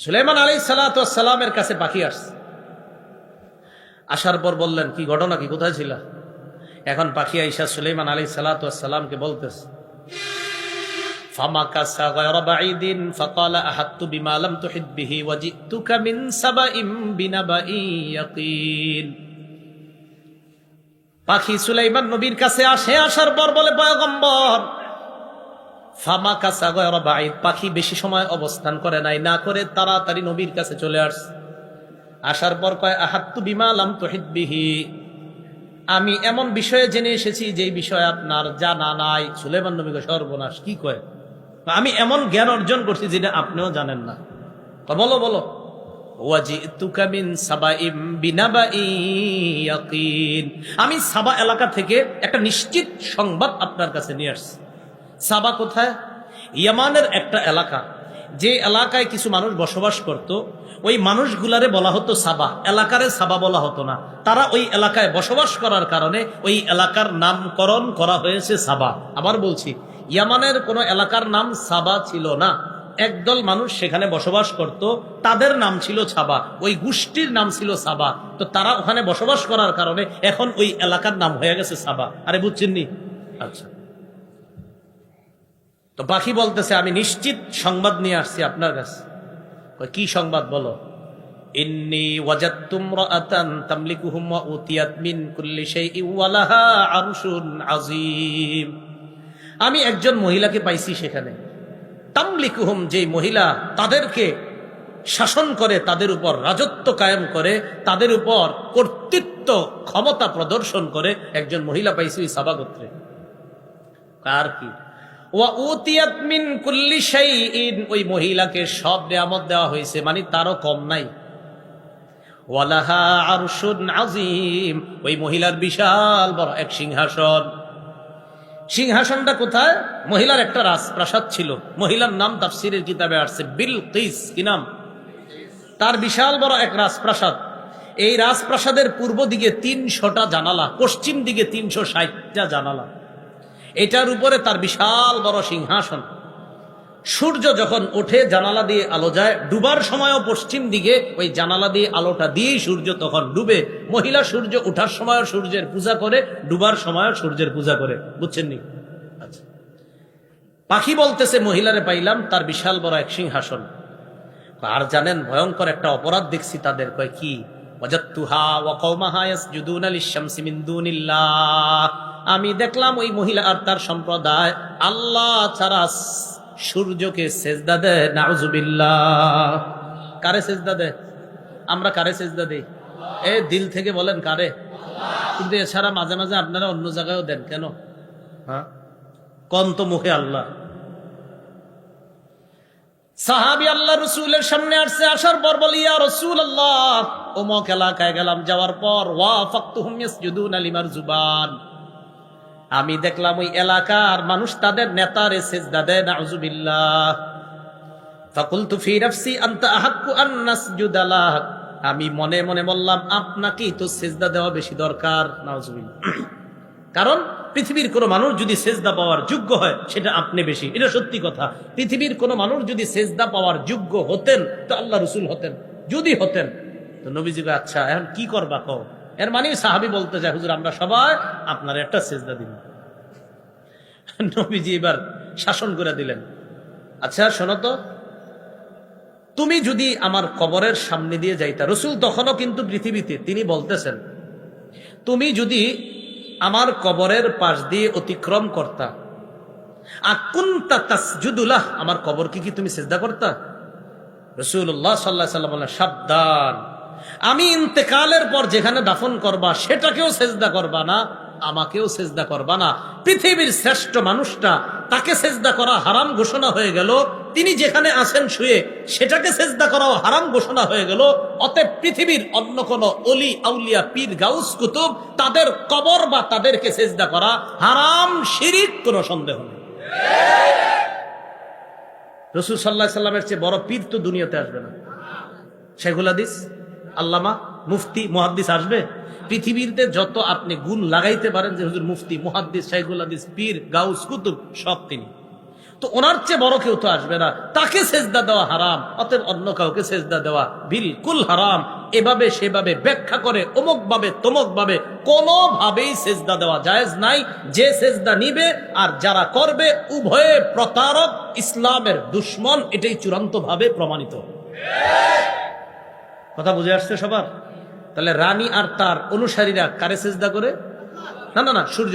সুলাইমান আলাইহিস সালাতু ওয়াস সালামের কাছে পাখি আসছে। আসার পর বললেন, কি ঘটনা, কি কোথায় ছিল? এখন পাখি আইসা সুলাইমান আলাইহিস সালাতু ওয়াস সালামকে বলতেছে, ফামাকাসা গায়রা বাঈদিন ফাকালা আহাত্তু বিমা লাম তুহিত বিহি ওয়া জিতুকা মিন সাবাইম বিনাবাইন ইয়াকিন। পাখি সুলাইমান নবীর কাছে আসে, আসার পর বলে, পয়গম্বর, ফামাকাসা গায়রা বাঈদ, পাখি বেশি সময় অবস্থান করে নাই, না করে তাড়াতাড়ি নবীর কাছে চলে আসছে। আসার পর কয়, আহাত্তু বিমা লাম তুহিত বিহি, আমি এমন বিষয়ে জেনে এসেছি যেই বিষয়ে আপনার জানা নাই। সুলাইমান নবী কয়, সর্বনাশ, কি কয়? আমি এমন জ্ঞান অর্জন করছি যেটা আপনিও জানেন না। বলো বলো। ওয়াজিতুকা মিন সাবাইম বিনাবাইন ইয়াকিন, আমি সাবা এলাকা থেকে একটা নিশ্চিত সংবাদ আপনার কাছে নিয়ে আসছি। সাবা কোথায়? ইয়ামানের একটা এলাকা, যে এলাকায় কিছু মানুষ বসবাস করত। ওই মানুষগুলারে বলা হতো সাবা, এলাকারে সাবা বলা হতো না। তারা ওই এলাকায় বসবাস করার কারণে ওই এলাকার নামকরণ করা হয়েছে সাবা। আবার বলছি, ইয়ামানের কোন এলাকার নাম সাবা ছিল না। একদল মানুষ সেখানে বসবাস করত, তাদের নাম ছিল সাবা, ওই গোষ্ঠীর নাম ছিল সাবা। তো তারা ওখানে বসবাস করার কারণে এখন ওই এলাকার নাম হয়ে গেছে সাবা। আরে বুঝছেন নি? আচ্ছা। তো পাখি বলতেছে, আমি নিশ্চিত সংবাদ নিয়ে আসছি আপনার কাছে। কি সংবাদ বলো? ইন্নী ওয়াজাদতু ইমরাআতান তামলিকুহুম ওয়া উতিয়াত মিন কুল্লি শাইইন ওয়া লাহা আরশুন আযীম। আমি একজন মহিলাকে পাইছি সেখানে, তামলিকুহুম, যে মহিলা তাদেরকে শাসন করে, তাদের উপর রাজত্ব কায়েম করে, তাদের উপর কর্তৃত্ব ক্ষমতা প্রদর্শন করে, একজন মহিলা পাইছি ওই সাবা গোত্রে। কার কি? ওয়া উতিয়াত মিন কুল্লি শাইইন, ওই মহিলাকে সব নিয়ামত দেওয়া হয়েছে, মানে তারও কম নাই। ওয়া লাহা আরশুন আযীম, ওই মহিলার বিশাল বড় এক সিংহাসন। সিংহাসনটা কোথায়? মহিলার একটা রাজপ্রাসাদ ছিল। মহিলার নাম তাফসীরের কিতাবে আসছে বিলকিস। কি নাম? তার বিশাল বড় এক রাজপ্রাসাদ। এই রাজপ্রাসাদের পূর্ব দিকে 300টা জানালা, পশ্চিম দিকে 360টা জানালা। এটার উপরে তার বিশাল বড় সিংহাসন। সূর্য যখন ওঠে জানালা দিয়ে আলো যায়, ডুবার সময়ও পশ্চিম দিকে ওই জানালা দিয়ে আলোটা দিয়েই সূর্য তখন ডুবে। মহিলা সূর্য ওঠার সময়ও সূর্যের পূজা করে, ডুবার সময়ও সূর্যের পূজা করে। বুঝছেন নি? আচ্ছা। পাখি বলতেছে, মহিলারে পাইলাম, তার বিশাল বড় এক সিংহাসন। আর জানেন, ভয়ঙ্কর একটা অপরাধ দেখছি তাদের। কয় কি? ওয়াজাদতুহা ওয়া কওমাহা ইয়াসজুদুনা লিশ-শামসি মিন দুনিল্লাহ, আমি দেখলাম ওই মহিলা আর তার সম্প্রদায় আল্লাহ ছাড়া সূর্যকে সেজদা দেয়। নাউজুবিল্লাহ। কারে সেজদা দেয়? আমরা কারে সেজদা দেই? দিল থেকে বলেন কারে? কিন্তু এছাড়া মাঝে মাঝে আপনারা অন্য জায়গায়ও দেন কেন? হ্যাঁ, কোন তো মুখে আল্লাহ। সাহাবী আল্লাহ রসুলের সামনে আসছে, আসার পর বলি, ইয়া রাসূলুল্লাহ, অমুক এলাকায় গেলাম, যাওয়ার পর ওয়াফাকতুহুম ইয়াসজুদুনা লিমারজুবান, আমি দেখলাম ওই এলাকার মানুষ তাদের নেতারে সেজদা দেয়। নাউজুবিল্লাহ। ফাকুলতু ফি নাফসি আনতা আহাক্কু আন নাসজুদা লাক, আমি মনে মনে বললাম, আপনাকেই তো সেজদা দেওয়া বেশি দরকার। নাউজুবিল্লাহ। কারণ পৃথিবীর কোন মানুষ যদি সেজদা পাওয়ার যোগ্য হয়, সেটা আপনি বেশি। এটা সত্যি কথা। পৃথিবীর কোন মানুষ যদি সেজদা পাওয়ার যোগ্য হতেন তো আল্লাহ রসুল হতেন। যদি হতেন তো নবীজি, আচ্ছা এখন কি করবা কও? এর মানে সাহাবী বলতে যায়, হুজুর আমরা সবাই আপনার একটা সেজদা দিন। নবীজি এবার শাসন করে দিলেন, আচ্ছা শোনো তো, তুমি যদি আমার কবরের সামনে দিয়ে যাইতা, রসুল তখনও কিন্তু পৃথিবীতে, তিনি বলতেছেন, তুমি যদি আমার কবরের পাশ দিয়ে অতিক্রম করতা, আকুনতা তাসজুদুলাহ, আমার কবর কি তুমি সেজদা করতা? রাসূলুল্লাহ সাল্লাল্লাহু আলাইহি ওয়াসাল্লাম বলেন, সাবধান, আমি ইন্তেকালের পর যেখানে দাফন করবা সেটাকেও সেজদা করবা না, আমাকেও সেজদা করবা না। পৃথিবীর শ্রেষ্ঠ মানুষটা, তাকে সেজদা করা হারাম ঘোষণা হয়ে গেল। তিনি যেখানে আছেন শুয়ে, সেটাকে সেজদা করাও হারাম ঘোষণা হয়ে গেল। অতএব পৃথিবীর অন্য কোন অলি আউলিয়া পীর গাউস কুতুব, তাদের কবর বা তাদেরকে সেজদা করা হারাম, শিরিক, কোনো সন্দেহ নেই। রাসূল সাল্লাল্লাহু আলাইহি ওয়াসাল্লামের চেয়ে বড় পীর তো দুনিয়াতে আসবে না। শাইখুল হাদিস, আল্লামা, মুফতি, মুহাদ্দিস আসবে? পৃথিবীতে যত আপনি গুণ লাগাইতে পারেন যে হুজুর মুফতি, মুহাদ্দিস, শাইখুল হাদিস, পীর, গাউস, কুতুব, সব তিনি। তো ওনার চেয়ে বড় কেউ তো আসবে না, তাকে সেজদা দেওয়া হারাম, অতএব অন্য কাউকে সেজদা দেওয়া বিলকুল হারাম। এভাবে সেভাবে ব্যাখ্যা করে অমুক ভাবে তমুক ভাবে কোনোভাবেই সেজদা দেওয়া জায়েজ নাই। যে সেজদা নিবে আর যারা করবে উভয়ে প্রতারক, ইসলামের দুশ্মন, এটাই চূড়ান্ত ভাবে প্রমাণিত। কথা বুঝে আসছে সবার? তাহলে রানী আর তার অনুসারীরা কারে সেজদা করে? না না না, সূর্য।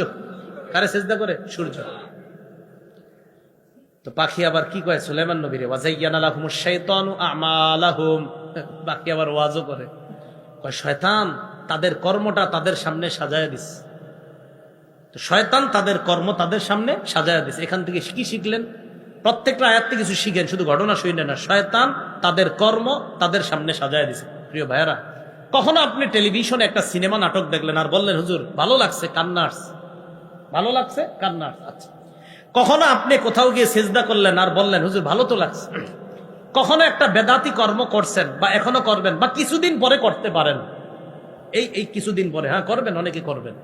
কারে সেজদা করে? সূর্য। তো পাখি আবার কি কয় সুলাইমান নবীরে, ওয়াজাইয়ানা লাহুমুশ শাইতানু আমালাহুম। পাখি আবার ওয়াজও করে, কয় শয়তান তাদের কর্মটা তাদের সামনে সাজায়া দিস। তো শয়তান তাদের কর্ম তাদের সামনে সাজায়া দিস। এখান থেকে কি শিখলেন? প্রত্যেকটা আয়াত থেকে কিছু শিখেন, শুধু ঘটনা শুনেন না। শয়তান তাদের কর্ম তাদের সামনে সাজায়া দিছে। প্রিয় ভাইয়েরা, কখনো আপনি টেলিভিশনে একটা সিনেমা নাটক দেখলেন আর বললেন হুজুর ভালো লাগছে, কান্না আসছে, ভালো লাগছে, কান্না আসছে। আচ্ছা, কখনো আপনি কোথাও গিয়ে সেজদা করলেন আর বললেন হুজুর ভালো তো লাগছে। কখনো একটা বেদাতি কর্ম করছেন বা এখনো করবেন বা কিছুদিন পরে করতে পারেন, এই কিছুদিন পরে, হ্যাঁ করবেন, অনেকে করবেন।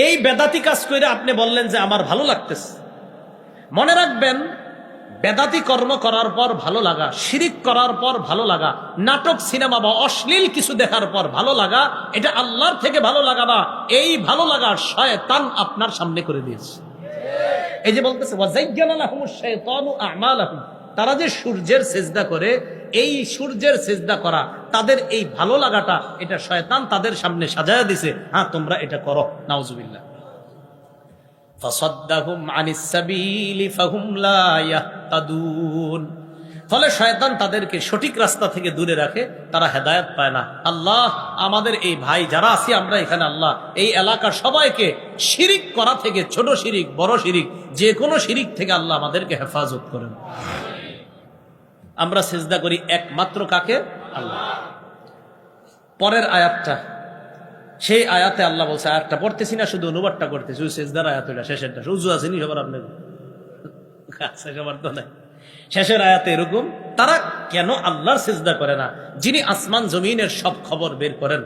এই বেদাতি কাজ করে আপনি বললেন যে আমার ভালো লাগতেছে। মনে রাখবেন, বেদাতি কর্ম করার পর ভালো লাগা, শিরিক করার পর ভালো লাগা, নাটক সিনেমা বা অশ্লীল কিছু দেখার পর ভালো লাগা, এটা আল্লাহর থেকে ভালো লাগা না। এই ভালো লাগা শয়তান আপনার সামনে করে দিয়েছে। এই যে বলতেছে ওয়াজাইয়ানা লাহুমুশ শাইতানু আমালাহুম, তারা যে সূর্যের সেজদা করে, এই সূর্যের সেজদা করা, তাদের এই ভালো লাগাটা, এটা শয়তান তাদের সামনে সাজায়া দিছে। হ্যাঁ তোমরা এটা করো। নাউজুবিল্লাহ। ফাসাদ্দাহুম আনিস সাবিলি ফাহুম লা ইয়াহতাদুন। ফলে শয়তান তাদেরকে সঠিক রাস্তা থেকে দূরে রাখে, তারা হেদায়েত পায় না। আল্লাহ আমাদের এই ভাই যারা আছি আমরা এখানে, আল্লাহ এই এলাকার সবাইকে শিরিক করা থেকে, ছোট শিরিক বড় শিরিক যে কোনো শিরিক থেকে আল্লাহ আমাদেরকে হেফাজত করেন। আমরা সিজদা করি একমাত্র কাকে? আল্লাহ। পরের আয়াতটা, সেই আয়াতে আল্লাহ বলছে, আয়াতটা পড়তেছি না, শুধু অনুবাদটা করতেছি, সিজদার আয়াত ওইটা শেষেরটা। উজু আসেনি সবার আপনাদের? সবার তো নাই। শেষের আয়াতে এরকম, তারা কেন আল্লাহর সিজদা করে না, যিনি আসমান জমিনের সব খবর বের করেন,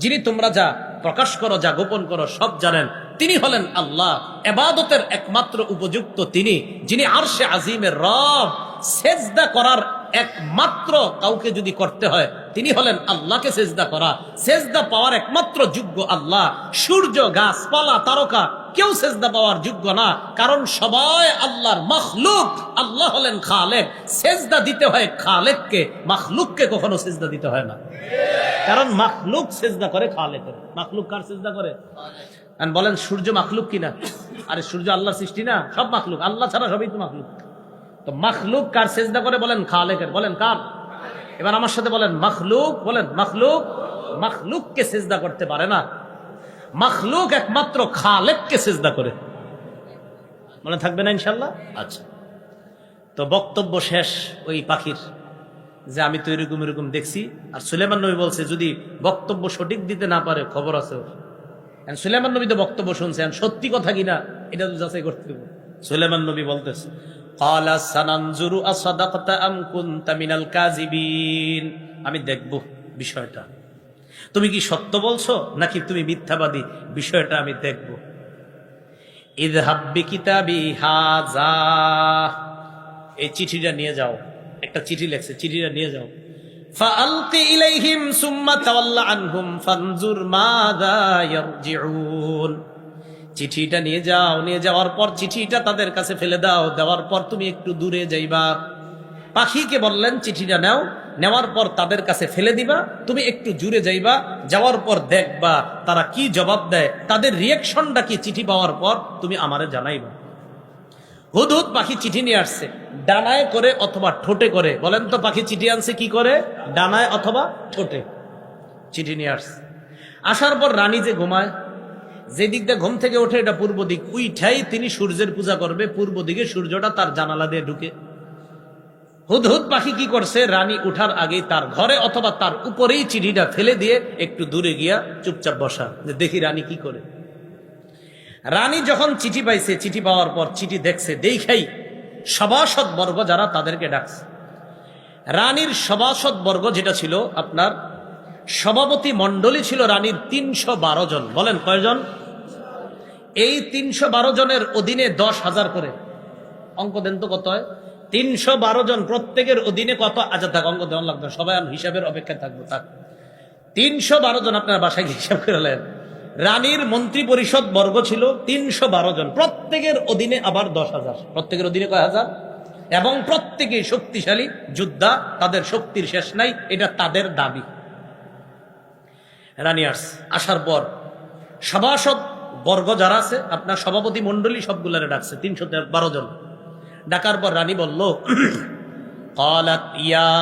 যিনি তোমরা যা প্রকাশ করো যা গোপন করো সব জানেন, তিনি হলেন আল্লাহ। ইবাদতের একমাত্র উপযুক্ত তিনি, যিনি আরশে আজিমের রব। সেজদা করার একমাত্র কাউকে যদি করতে হয় তিনি হলেন আল্লাহকে সেজদা করা। সেজদা পাওয়ার একমাত্র যোগ্য আল্লাহ। সূর্য, গাছপালা, তারকা কেউ সেজদা পাওয়ার যোগ্য না, কারণ সবাই আল্লাহর মাখলুক। আল্লাহ হলেন খালেক। সেজদা দিতে হয় খালেককে, মাখলুককে কখনো সেজদা দিতে হয় না, কারণ মাখলুক সেজদা করে খালেকের। মাখলুক কার সেজদা করে? বলেন সূর্য মাখলুক কিনা? আরে সূর্য আল্লাহর সৃষ্টি না, সব মাখলুক। আল্লাহ ছাড়া সবই তো মাখলুক। তো মাখলুক কার সেজদা করে? বলেন খালেকের। বলেন কার? এবার আমার সাথে বলেন মাখলুক। বলেন মাখলুক। মাখলুককে সেজদা করতে পারে না, মাখলুক একমাত্র খালেককে সেজদা করে। মনে থাকবে না ইনশাল্লাহ? আচ্ছা, তো বক্তব্য শেষ ওই পাখির, যে আমি তো এরকম এরকম দেখছি। আর সুলাইমান নবী বলছে যদি বক্তব্য সঠিক দিতে না পারে খবর আছে ওর। সুলাইমান নবী তো বক্তব্য শুনছেন, সত্যি কথা কিনা এটা তো যাচাই করতে হবে। সুলাইমান নবী বলতেছে, ক্বালা সানানজুরু আসাদাকতা আম কুনতা মিনাল কাযিবিন। আমি দেখব বিষয়টা, তুমি কি সত্য বলছো নাকি তুমি মিথ্যাবাদী, বিষয়টা আমি দেখব। ইযহাব বিকিতাবি হাযা, এই চিঠিটা নিয়ে যাও। একটা চিঠি লেখছে, চিঠিটা নিয়ে যাও। ফাআলকি ইলাইহিম সুম্মা তাওয়াল্লা আনহুম ফানজুর মাযা ইয়ারজিউন। চিঠিটা নিয়ে যাও, নিয়ে যাওয়ার পর চিঠিটা তাদের কাছে ফেলে দাও, দেওয়ার পর তুমি একটু দূরে যাইবা। পাখিকে বললেন চিঠিটা নাও, নেওয়ার পর তাদের কাছে ফেলে দিবা, তুমি একটু জুড়ে যাইবা, যাওয়ার পর দেখবা তারা কি জবাব দেয়, তাদের রিয়াকশনটা কি। চিঠি পাওয়ার পর তুমি আমারে জানাইবা। হুদহুদ পাখি চিঠি নিয়ে আসছে, ডানায় করে অথবা ঠোঁটে করে। বলেন তো পাখি চিঠি আনছে কি করে? ডানায় অথবা ঠোঁটে চিঠি নিয়ে আসছে। আসার পর রানী যে ঘুমায়, যে দিক দিয়ে ঘুম থেকে ওঠে এটা পূর্ব দিক, উইঠাই তিনি সূর্যের পূজা করবে। পূর্ব দিকে সূর্যটা তার জানালা দিয়ে ঢুকে। হুদহুদ পাখি কি করছে? রানী উঠার আগেই তার ঘরে অথবা তার উপরেই চিঠিটা ফেলে দিয়ে একটু দূরে গিয়া চুপচাপ বসা, যে দেখি রানী কি করে। রানী যখন চিঠি পাইছে, চিঠি পাওয়ার পর চিঠি দেখছে, দেখাই সভাসদ বর্গ যারা তাদেরকে ডাকছে। রানীর সভাসদ বর্গ যেটা ছিল, আপনার সভাপতি মণ্ডলী ছিল রানীর ৩১২ জন। বলেন কয়জন? এই ৩১২ জনের অধীনে ১০,০০০ করে অঙ্ক দেন তো কত হয়? 312 জন, প্রত্যেকের অধীনে কত? আচ্ছা থাক, অঙ্ক দেওয়া লাগবে, সবাই হিসাবের অপেক্ষায় থাকবো। থাক, 312 জন আপনার বাসায় গিয়ে হিসাব করে নেন। রানীর মন্ত্রী পরিষদ বর্গ ছিল 312 জন, প্রত্যেকের অধীনে আবার 10,000, প্রত্যেকের অধীনে কয় হাজার, এবং প্রত্যেকেই শক্তিশালী যোদ্ধা, তাদের শক্তির শেষ নাই, এটা তাদের দাবি। রানী আসার পর সভাসদ বর্গ যারা আছে, আপনার সভাপতি মন্ডলী সবগুলারে ডাকছে, 312 জন। ডাকার পর রানী বলল, قالت يا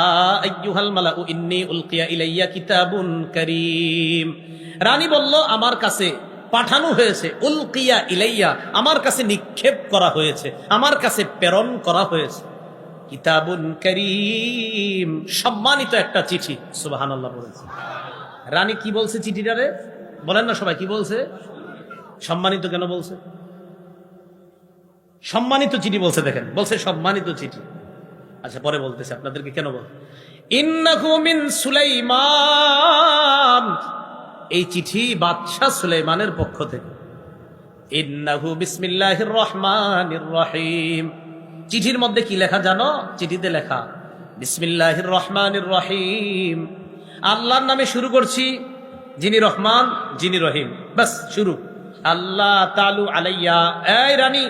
أيها الملأ إني ألقي إلي كتاب كريم। রানী বলল, আমার কাছে পাঠানো হয়েছে, উলকিয়া ইলাইয়া, আমার কাছে নিক্ষেপ করা হয়েছে, আমার কাছে প্রেরণ করা হয়েছে, কিতাবুন করিম, সম্মানিত একটা চিঠি। সুবহানাল্লাহ বলেছে। রানী কি বলছে চিঠিটারে? বলেন না সবাই, কি বলছে? সম্মানিত কেন বলছে? সম্মানিত চিঠি বলছে, দেখেন, বলছে সম্মানিত চিঠি। আচ্ছা, পরে বলতেছে আপনাদেরকে কেন বল। ইন্নাহু মিন সুলাইমান, এই চিঠি বাদশাহ সুলাইমানের পক্ষ থেকে। ইন্নাহু বিসমিল্লাহির রহমানির রহিম। চিঠির মধ্যে কি লেখা জানো? চিঠিতে লেখা বিসমিল্লাহির রহমানির রহিম, আল্লাহর নামে শুরু করছি, যিনি রহমান যিনি রহিম। বাস শুরু। আল্লাহ তালু আলাইয়া, এই রানী,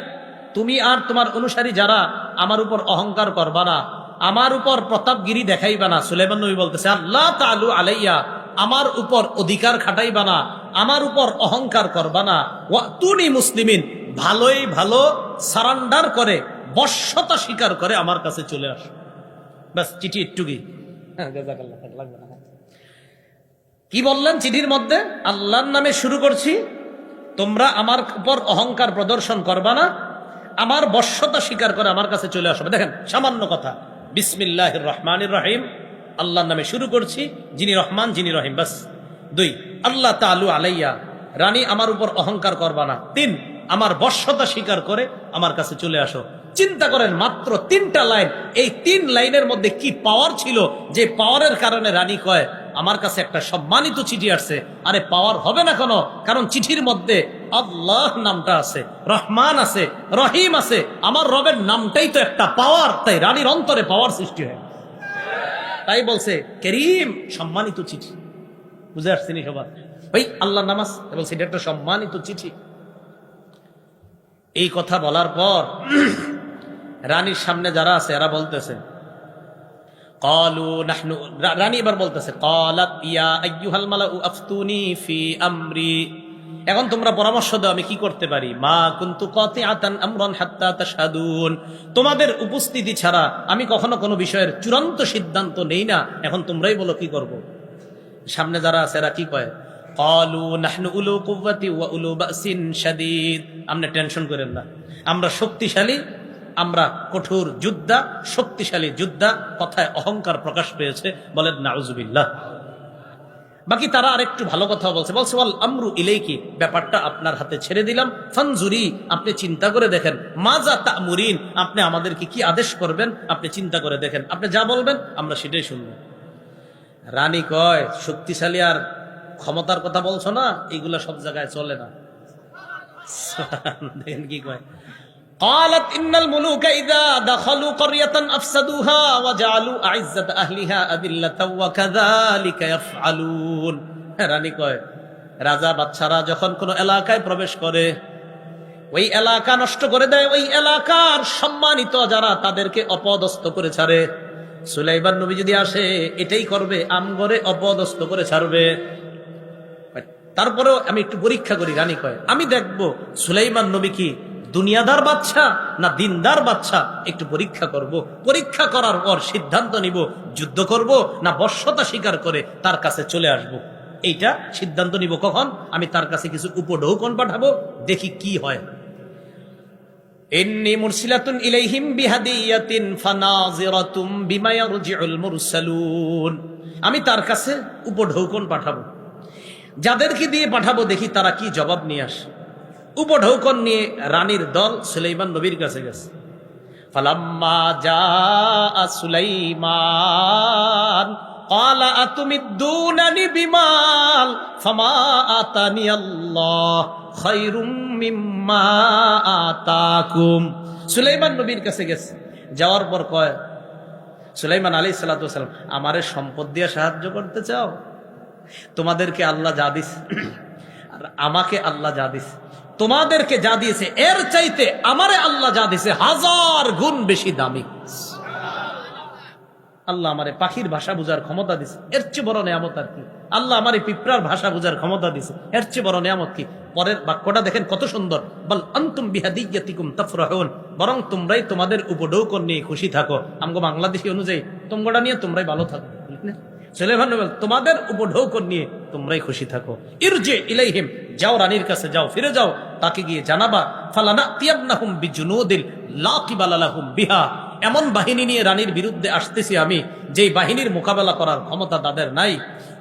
তুমি আর তোমার অনুসারী যারা আমার উপর অহংকার করবা না, আমার উপর প্রতাপগিরি দেখাইবা না। সুলাইমান নবী বলতেছে, আল্লাহ তালু আলাইয়া, আমার উপর অধিকার খাটাইবা না, আমার উপর অহংকার করবা না। ওয়াতুনি মুসলিমিন, ভালোই ভালো সারান্ডার করে, বশ্যতা স্বীকার করে আমার কাছে চলে আসো। বাস, চিঠি একটুকি। লাগবে না। কি বললেন চিঠির মধ্যে? আল্লাহর নামে শুরু করছি, তোমরা আমার উপর অহংকার প্রদর্শন করবা না, আমার বশ্যতা স্বীকার করে আমার কাছে চলে আসবে। দেখেন, সামান্য কথা, বিসমিল্লাহির রহমানির রহিম, আল্লাহর নামে শুরু করছি, যিনি রহমান যিনি রহিম। বাস। 2, আল্লাহ তাআলু আলাইয়া, রানী আমার উপর অহংকার করবা না। 3, আমার বশ্যতা স্বীকার করে আমার কাছে চলে আসো। চিন্তা করেন, মাত্র 3টা লাইন, এই 3 লাইনের মধ্যে কি পাওয়ার ছিল, যে পাওয়ারের কারণে রানী কয় আমার কাছে একটা সম্মানিত চিঠি আসছে। আরে পাওয়ার হবে না কেন? কারণ চিঠির মধ্যে আল্লাহ নামটা আছে, রহমান আছে, রহিম আছে, আমার রবের নামটাই তো একটা পাওয়ার। তাই রানীর অন্তরে পাওয়ার সৃষ্টি হয়, তাই বলছে করিম, সম্মানিত চিঠি। বুঝে আসছেনি সবার? ওই আল্লাহর নাম আছে, বলছে এটা একটা সম্মানিত চিঠি। এই কথা বলার পর রানীর সামনে যারা আছে এরা বলতেছে, রানী এবার বলতেছে, ক্বালাত ইয়া আইয়ুহাল মালাউ আফতুনি ফি আমরি, এখন তোমরা পরামর্শ দাও আমি কি করতে পারি। মা কুনতু কাতিআতান আমরান হাত্তা তাশহাদুন, তোমাদের উপস্থিতি ছাড়া আমি কখনো কোনো বিষয়ের চূড়ান্ত সিদ্ধান্ত নেই না, এখন তোমরাই বলো কি করব। সামনে যারা আছে এরা কি কয়? ক্বালু নাহনু উলু কুওয়াতি ওয়া উলু বাসিন শাদীদ, আপনি টেনশন করেন না, আমরা শক্তিশালী, আমরা কঠোর যোদ্ধা, শক্তিশালী যোদ্ধা। কথায় অহংকার প্রকাশ পেয়েছে, বলেন নাউজুবিল্লাহ। বাকি তারা আরেকটু ভালো কথা বলছে, ওয়াল আমরু ইলাইকি, ব্যাপারটা আপনার হাতে ছেড়ে দিলাম। ফানজুরি, আপনি চিন্তা করে দেখেন। মাজা তা'মুরিন, আপনি আমাদেরকে কি আদেশ করবেন, আপনি চিন্তা করে দেখেন, আপনি যা বলবেন আমরা সেটাই শুনব। রানী কয়, শক্তিশালী আর ক্ষমতার কথা বলছো না, এগুলা সব জায়গায় চলে না। দেখেন কি কয়, قالت إن الملوك إذا دخلوا قرية أفسدوها وجعلوا أعزة أهلها أذلة وكذلك يفعلون। রানী কয়, রাজা বাদশারা যখন কোন এলাকায় প্রবেশ করে, ওই এলাকা নষ্ট করে দেয়, ওই এলাকার সম্মানিত যারা তাদেরকে অপদস্থ করে ছাড়ে। সুলাইমান নবী যদি আসে এটাই করবে, আমগরে অপদস্থ করে ছাড়বে। তারপরেও আমি একটু পরীক্ষা করি। রানী কয়, আমি দেখবো সুলাইমান নবী কি দুনিয়াদার বাদশা না দিনদার বাদশা, একটু পরীক্ষা করব। পরীক্ষা করার পর সিদ্ধান্ত নিব, যুদ্ধ করব না বশ্যতা স্বীকার করে তার কাছে চলে আসব। এইটা সিদ্ধান্ত নিব কখন? আমি তার কাছে কিছু উপঢৌকন পাঠাবো, দেখি কি হয়। ইন্নী মুরসিলাতুন ইলাইহিম বিহাদিয়াতিন ফানাজিরাতুম বিমা ইয়ারজিউল মুরসালুন, আমি তার কাছে উপঢৌকন পাঠাবো, যাদেরকে দিয়ে পাঠাবো দেখি তারা কি জবাব নিয়ে আসে। উপঢৌকন নিয়ে রানীর দল সুলাইমান নবীর কাছে গেছে। ফালাম্মা জাআ সুলাইমান ক্বালা আতুমিদ্দুনানি বিমাল ফামা আতানি আল্লাহ খায়রুম মিম্মা আতাকুম। সুলাইমান নবীর কাছে গেছে। যাওয়ার পর কয়, সুলাইমান আলাইহিস সালাতু ওয়াস সালাম, আমারে সম্পদ দিয়ে সাহায্য করতে চাও? তোমাদেরকে আল্লাহ যা দিস আর আমাকে আল্লাহ যা দিস, তোমাদেরকে যা দিয়েছে এর চাইতে আমারে আল্লাহ যা দিছে 1000 গুণ বেশি দামি। আল্লাহ আমারে পাখির ভাষা বুঝার ক্ষমতা দিছে, এর চেয়ে বড় নিয়ামত আর কি? আল্লাহ আমারে পিঁপড়ার ভাষা বুঝার ক্ষমতা দিছে, এর চেয়ে বড় নিয়ামত কি? পরের বাক্যটা দেখেন কত সুন্দর, বল আনতুম বিহাদিয়াতিকুম তাফরাহুন, বরং তোমরাই তোমাদের উপঢৌকন নিয়ে খুশি থাকো। আমগো বাংলাদেশী অনুযায়ী তোমরা নিয়ে তোমরাই ভালো থাকো। সুলাইমান নবী তোমাদের উপঢৌকন নিয়ে তোমরাই খুশি থাকো। ইরজি ইলাইহিম, যাও রানীর কাছে যাও, ফিরে যাও, তাকে গিয়ে জানাবা ফালানাতিয়াবনাহুম বিজুনুদিল লা কিবালা লাহুম বিহা, এমন বাহিনী নিয়ে রানীর বিরুদ্ধে আসতেছি আমি যেই বাহিনীর মোকাবেলা করার ক্ষমতা তাদের নাই।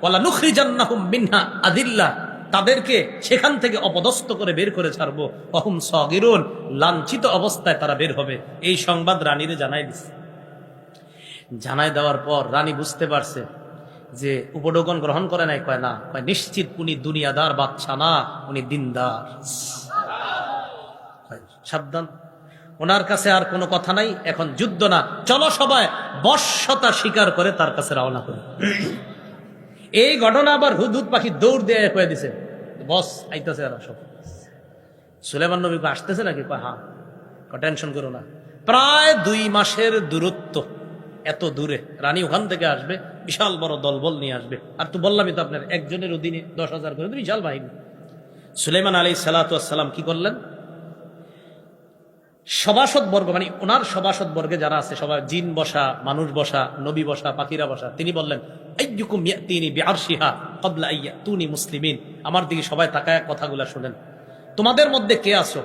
ওয়ালা নুখরিজান্নাহুম মিনহা আদিল্লা, তাদেরকে সেখান থেকে অপদস্থ করে বের করে ছাড়বো। ওহুম সাগিরুন, লাঞ্ছিত অবস্থায় তারা বের হবে। এই সংবাদ রানীরে জানাই দিছে। জানাই দেওয়ার পর রানী বুঝতে পারছে যে উপঢৌকন গ্রহণ করে নাই। কয় না, কয় নিশ্চিত উনি দুনিয়াদার বাদশা না, উনি দিনদার। সাবধান, ওনার কাছে আর কোনো কথা নাই, এখন যুদ্ধ না, চলো সবাই বশ্যতা স্বীকার করে তার কাছে রওনা করি। এই ঘটনা আবার হুদহুদ পাখি দৌড় দিয়ে কয়ে দিছে, বস আইতেছে। আর সব সুলাইমান নবী আসতেছে নাকি? কয় হ্যাঁ। টেনশন করো না, প্রায় 2 মাসের দূরত্ব, এত দূরে রানী ওখান থেকে আসবে, বিশাল বড় দলবল নিয়ে আসবে। আর তো বললামই তো আপনার, একজনের অধীনে 10,000 করে বিশাল বাহিনী। সুলাইমান আলাইহিস সালাতু ওয়াস সালাম কি করলেন? সভাসদ বর্গ, মানে ওনার সভাসদ বর্গে যারা আছে সবাই, জিন বসা, মানুষ বসা, নবী বসা, পাখিরা বসা, তিনি বললেন আইয়ুকুম ইয়াতিনি বিআরশিহা ক্বাবলা আইয়াতুনি মুসলিমিন, আমার দিকে সবাই তাকায় কথাগুলা শুনেন। তোমাদের মধ্যে কে আছো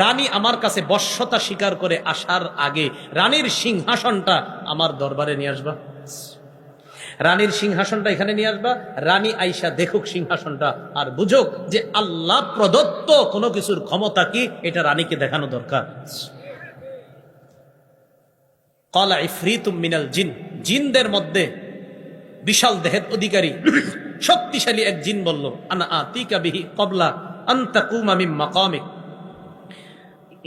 রানী আমার কাছে বশ্যতা স্বীকার করে আসার আগে রানীর সিংহাসনটা আমার দরবারে নিয়ে আসবা। রানীর সিংহাসনটা এখানে নিয়ে আসবা, রানী আইসা দেখুক সিংহাসনটা আর বুঝুক যে আল্লাহ প্রদত্ত কোনো কিছুর ক্ষমতা কি, এটা রানীকে দেখানো দরকার। ক্বালা ইফরিতুম মিনাল জিন, জিনদের মধ্যে বিশাল দেহের অধিকারী শক্তিশালী এক জিন বলল, আনা আতিকা বিহি ক্বাবলা আন তাকুমা মিন মাকামিক।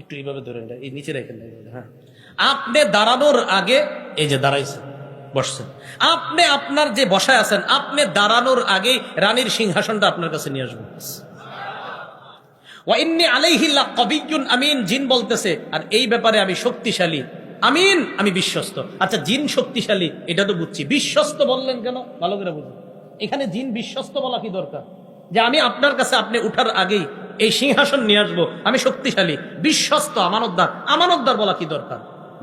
একটু এইভাবে ধরে এই নিচে রেখে, হ্যাঁ, আপনি দাঁড়ানোর আগে, এই যে দাঁড়াইছেন, বসছেন, আপনি আপনার যে বসায় আছেন, আপনি দাঁড়ানোর আগে রানীর সিংহাসনটা আপনার কাছে নিয়ে আসবেন। ওয়া ইন্নী আলাইহি লাকাবিয়্যুন আমিন, জিন বলতেছে, আর এই ব্যাপারে আমি শক্তিশালী, আমিন, আমি বিশ্বস্ত। আচ্ছা, জিন শক্তিশালী এটা তো বুঝছি, বিশ্বস্ত বললেন কেন? ভালো করে বুঝুন। এখানে জিন বিশ্বস্ত বলা কি দরকার? যে আমি আপনার কাছে আপনি উঠার আগেই এই সিংহাসন নিয়ে আসবো, আমি শক্তিশালী, বিশ্বস্ত, আমানতদার, আমানতদার বলা কি দরকার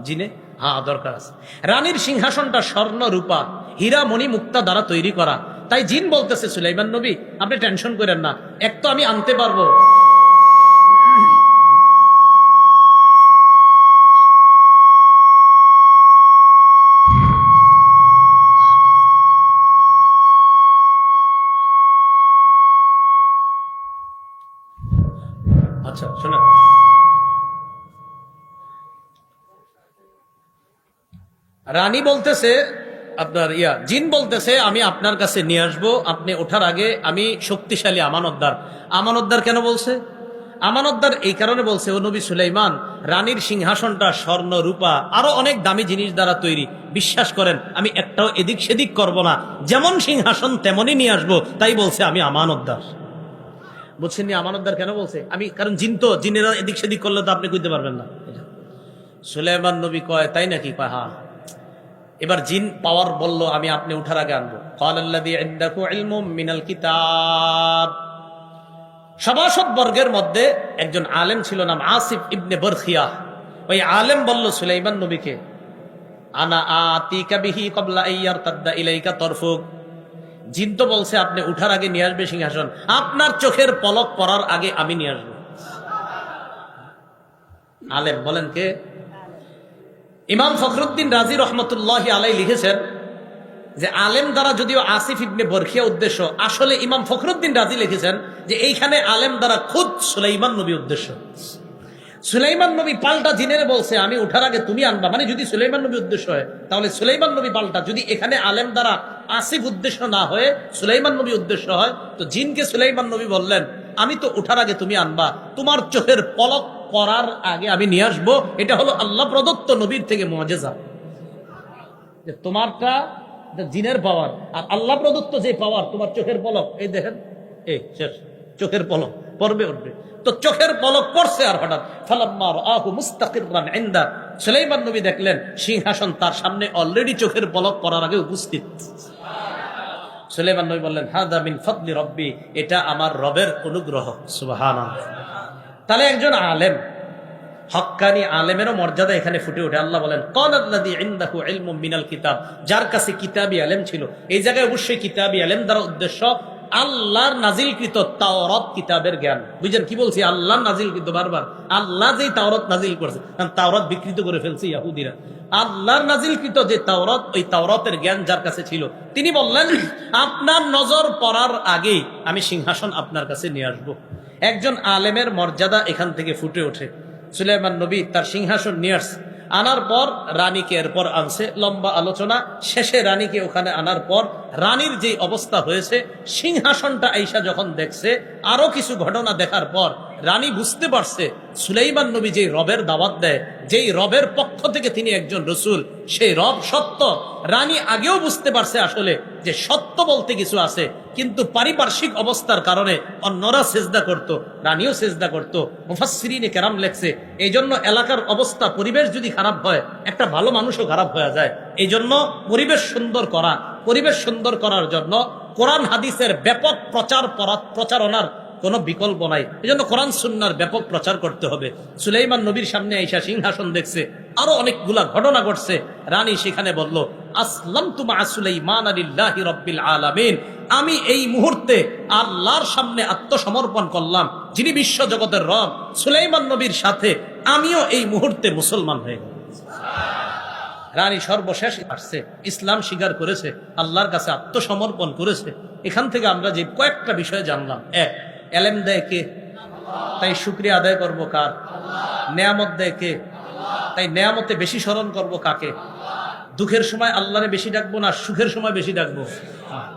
জিনে? হ্যাঁ, দরকার আছে। রানীর সিংহাসনটা স্বর্ণ রূপা হীরা মণি মুক্তা দ্বারা তৈরি করা, তাই জিন বলতেছে সুলাইমান নবী আপনি টেনশন করেন না, এক তো আমি আনতে পারবো, আচ্ছা শোনেন, রানী বলতেছে আপনার জিন বলতেছে আমি আপনার কাছে নিয়ে আসবো, আপনি ওঠার আগে আমি শক্তিশালী, আমানতদার। আমানতদার কেন বলছে? আমানতদার এই কারণে বলছে, ও নবী সুলাইমান, রানীর সিংহাসনটা স্বর্ণ রূপা আরো অনেক দামি জিনিস দ্বারা তৈরি, বিশ্বাস করেন আমি একটাও এদিক সেদিক করব না, যেমন সিংহাসন তেমনই নিয়ে আসবো, তাই বলছে আমি আমানতদার। বুঝছেন নি আমানতদার কেন বলছে? আমি, কারণ জিন তো, জিনেরা এদিক সেদিক করলে তো আপনি কইতে পারবেন না। সুলাইমান নবী কয় তাই নাকি? কয় হ্যাঁ। এবার জিন পাওয়ার বলল আমি আপনি উঠার আগে আনবো। ক্বালাল্লাযী ইনদাহু ইলমুম মিনাল কিতাব, সভাসদ বর্গের মধ্যে একজন আলেম ছিল, নাম আসিফ ইবনে বরখিয়া। ওই আলেম বলল সুলাইমান নবীকে, আনা আতিকা বিহি ক্বাবলা আইয়ারতাদ্দা ইলাইকা তরফুক, জিন তো বলছে আপনি উঠার আগে নিয়ে আসবে সিংহাসন, আপনার চোখের পলক পড়ার আগে আমি নিয়ে আসবো। আলেম বলেন কে? ইমাম ফখরুদ্দিন রাজি রহমতুল্লাহি আলাইহি লিখেছেন যে আলেম দ্বারা যদিও আসিফ ইবনে বরখিয়া উদ্দেশ্য, আসলে ইমাম ফখরুদ্দিন রাজি লিখেছেন যে এইখানে আলেম দ্বারা খুদ সুলাইমান নবী উদ্দেশ্য। সুলাইমান নবী পাল্টা জিনের বলছে আমি উঠার আগে তুমি আনবা, মানে যদি সুলাইমান নবী উদ্দেশ্য হয় তাহলে সুলাইমান নবী পাল্টা, যদি এখানে আলেম দ্বারা আসিফ উদ্দেশ্য না হয়ে সুলাইমান নবী উদ্দেশ্য হয়, তো জিনকে সুলাইমান নবী বললেন আমি তো উঠার আগে তুমি আনবা, তোমার চোখের পলক করার আগে আমি নিয়ে আসবো। এটা হলো আল্লাহ প্রদত্ত নবীর থেকে মুআজিজা, যে তোমারটা জিনের পাওয়ার আর আল্লাহ প্রদত্ত যে পাওয়ার, তোমার চোখের পলক, এই দেখেন এই শেষ, চোখের পলক পড়বে উঠবে। তো চোখের পলক পড়ছে আর হঠাৎ ফালাম্মা রাআহু মুস্তাকিররান ইনদা, সুলাইমান নবী দেখলেন সিংহাসন তার সামনে অলরেডি চোখের পলক পড়ার আগে উপস্থিত। সুলাইমান নবী বললেন হাদা মিন ফাদলি রব্বি, এটা আমার রবের অনুগ্রহ। সুবহানাল্লাহ। তাহলে একজন আলেম, হক্কানি আলেমেরও মর্যাদা এখানে ফুটে ওঠে। আল্লাহ বলেন ক্বালাল্লাযী ইনদাহু ইলমুম মিনাল কিতাব, যার কাছে কিতাবী ইলম ছিল। এই জায়গায় অবশ্যই কিতাবী ইলম দ্বারা উদ্দেশ্য আল্লাহর নাজিলকৃত তাওরাত কিতাবের জ্ঞান। বুঝছেন কি বলছি? আল্লাহর নাজিলকৃত, বারবার আল্লাহ যেই তাওরাত নাজিল করেছে, কারণ তাওরাত বিকৃত করে ফেলছে ইহুদিরা। আল্লাহর নাজিলকৃত যে তাওরাত, ওই তাওরাতের জ্ঞান যার কাছে ছিল, তিনি বললেন আপনার নজর পড়ার আগেই আমি সিংহাসন আপনার কাছে নিয়ে আসবো। একজন আলেমের মর্যাদা এখান থেকে ফুটে ওঠে। সুলাইমান নবী তার সিংহাসন নিয়ে আসছে, আনার পর রানীকে এরপর আনছে, লম্বা আলোচনা শেষে রানীকে ওখানে আনার পর রানীর যে অবস্থা হয়েছে, সিংহাসনটা আইসা যখন দেখছে, আরো কিছু ঘটনা দেখার পর রানী বুঝতে পারছে সুলাইমান নবী যেই রবের দাওয়াত দেয়, যেই রবের পক্ষ থেকে তিনি একজন রসুল, সেই রব সত্য। রানী আগেও বুঝতে পারছে আসলে যে সত্য বলতে কিছু আছে, কিন্তু পারিপার্শ্বিক অবস্থার কারণে অন্যরা সেজদা করত, রানীও সেজদা করত। মুফাসসিরিনে কেরাম লেখছে এই জন্য এলাকার অবস্থা, পরিবেশ যদি খারাপ হয়, একটা ভালো মানুষও খারাপ হয়ে যায়। এই জন্য পরিবেশ সুন্দর করা, পরিবেশ সুন্দর করার জন্য কোরআন হাদিসের ব্যাপক প্রচারণার কোনো বিকল্প নাই। এই জন্য কোরআন সুন্নাহর ব্যাপক প্রচার করতে হবে। সুলাইমান নবীর সামনে আইসা সিংহাসন দেখছে, আরো অনেকগুলা ঘটনা ঘটছে। রানী সেখানে বলল আসলামতু মা সুলাইমান লিল্লাহি রাব্বিল আলামিন, আমি এই মুহূর্তে আল্লাহর সামনে আত্মসমর্পণ করলাম, যিনি বিশ্ব জগতের রব। সুলাইমান নবীর সাথে আমিও এই মুহূর্তে মুসলমান হয়ে গেলাম। রানী সর্বশেষ আসছে, ইসলাম স্বীকার করেছে, আল্লাহর কাছে আত্মসমর্পণ করেছে। এখান থেকে আমরা যে কয়েকটা বিষয় জানলাম, এক, এলেম দেয় কে? তাই শুকরিয়া আদায় করব কার? নেয়ামত দেয় কে? তাই নেয়ামতে বেশি স্মরণ করব কাকে? দুঃখের সময় আল্লাহরে বেশি ডাকবো না সুখের সময় বেশি ডাকবো?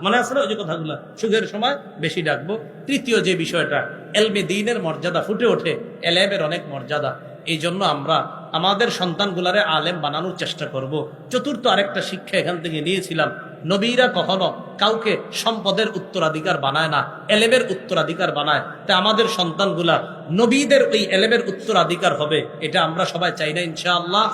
মনে আছে না ওই যে কথাগুলা? সুখের সময় বেশি ডাকবো। তৃতীয় যে বিষয়টা, এলমে দ্বীনের মর্যাদা ফুটে ওঠে, এলেমের অনেক মর্যাদা। এই জন্য আমরা আমাদের সন্তানগুলারে আলেম বানানোর চেষ্টা করব। চতুর্থ আরেকটা শিক্ষা এখান থেকে নিয়েছিলাম, নবীরা কখনো কাউকে সম্পদের উত্তরাধিকার বানায় না, এলেমের উত্তরাধিকার বানায়। তাই আমাদের সন্তানগুলা নবীদের ওই এলেমের উত্তরাধিকার হবে, এটা আমরা সবাই চাই না ইনশাআল্লাহ।